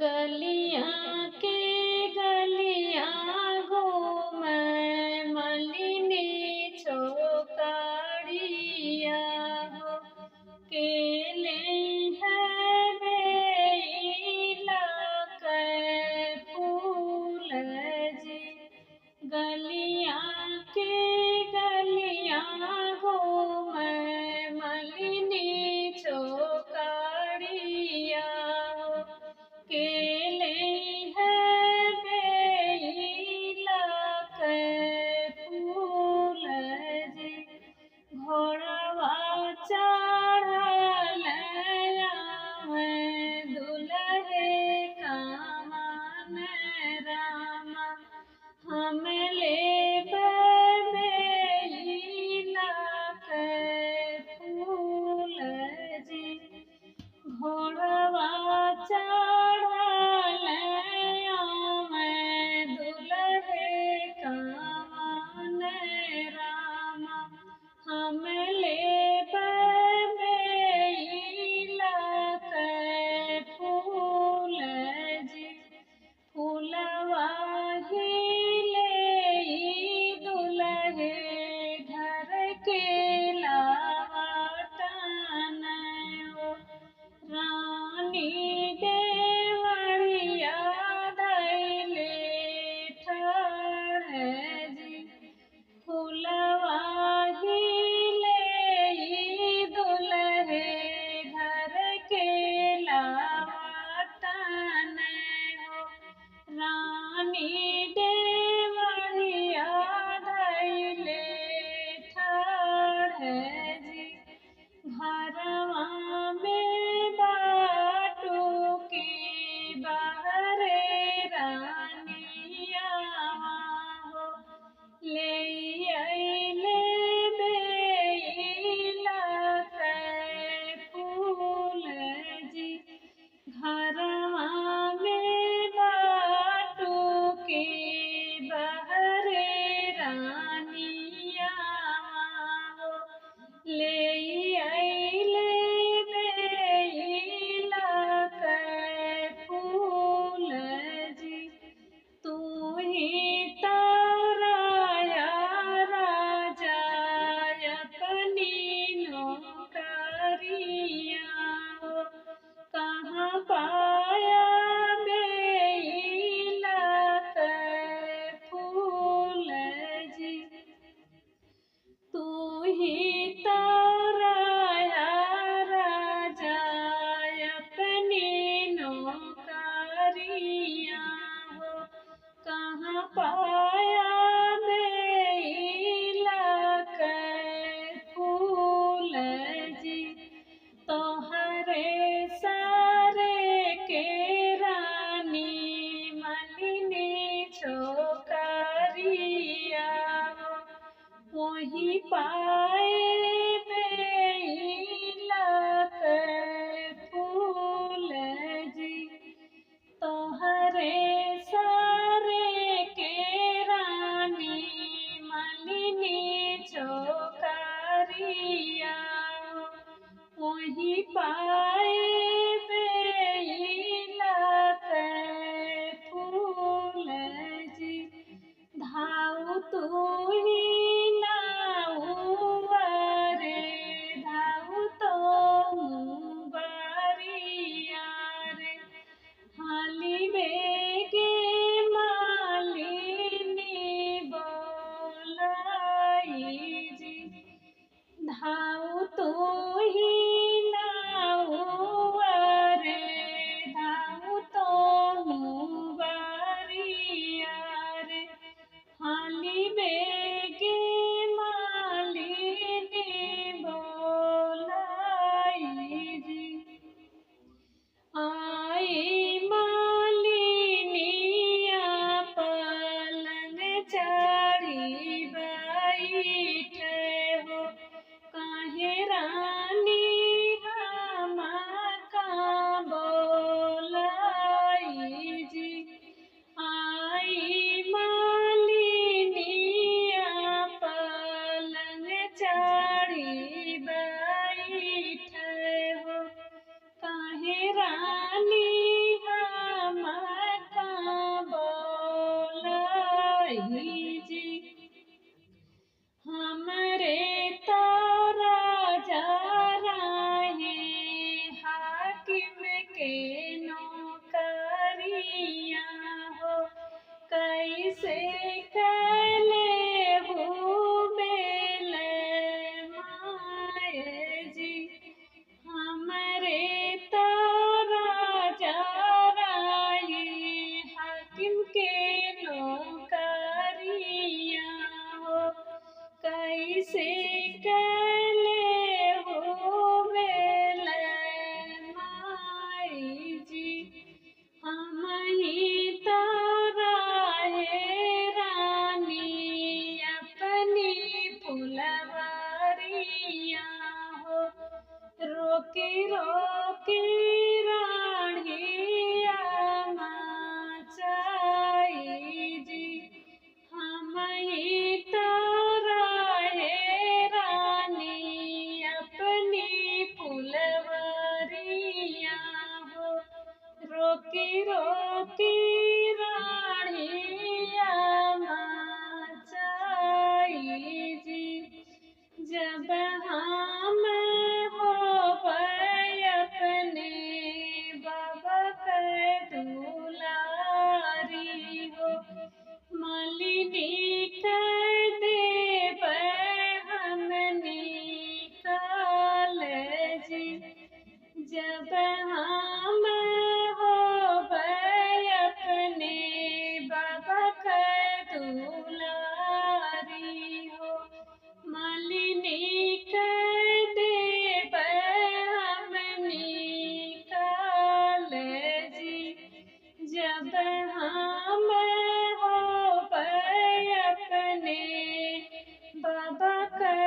गलियां के गलियां घूमै मलिनी चौकाड़िया हो केले है बेला के फूल जी। गलियां के गलियां घूमै मलिनी चौकाड़िया हो केले है बेला के फूल जी। घोड़वा चढ़ल आवे दुल्हे कावन रामा हम लेबै बेला के फूल जी। घोड़वा चढ़ल आवे दुल्हे कावन रामा हम लेबै बेला के फूल जी। फूलवा हिले दुल्हे घर के लावटन हो रानी देवरिया धैले ठाढ़ जी। फूलवा हिले दुल्हे घर के लावटन हो रानी देवरिया धैले ठाढ़ जी। घरवा में बाटू की बहरे रानिया हो ले अइले बेला के फूल जी। घरवा में बाटू की बहरे रानिया हो ले अइले बेला के फूल जी। तू ही ताराया राजा अपनी नौकरिया हो कहाँ पाया बेला के फूल जी। तू ही ताराया राजा अपनी नौकरिया हो कहाँ पाया बेला के फूल जी। तोहरे सारे के रानी मलिनी चौकारिया हो वही पाए बेला के फूल जी। तोहरे सारे के रही जी हमरे तो राजा राहे हाकिम के नौकरिया हो कैसे कले बेल माए जी हमरे तो राजा राहे हाकिम के नौकरिया हो कैसे कले बेल माई जी हम ही तो राहे रानी अपनी फुलवारिया हो रोकी रोकी रानिया माचाई जी हम ही तो राहे रानी अपनी फुलवारिया हो रोकी रोकी रानिया माचाई जी जब हम हो अपने बाबा के दुलारी हो मालिनी के देव हमनी काल जी जब हम हो अपने बाबा के दुलारी हो मालिनी के देव हमनी काल जी जब हम हो अपने बाबा के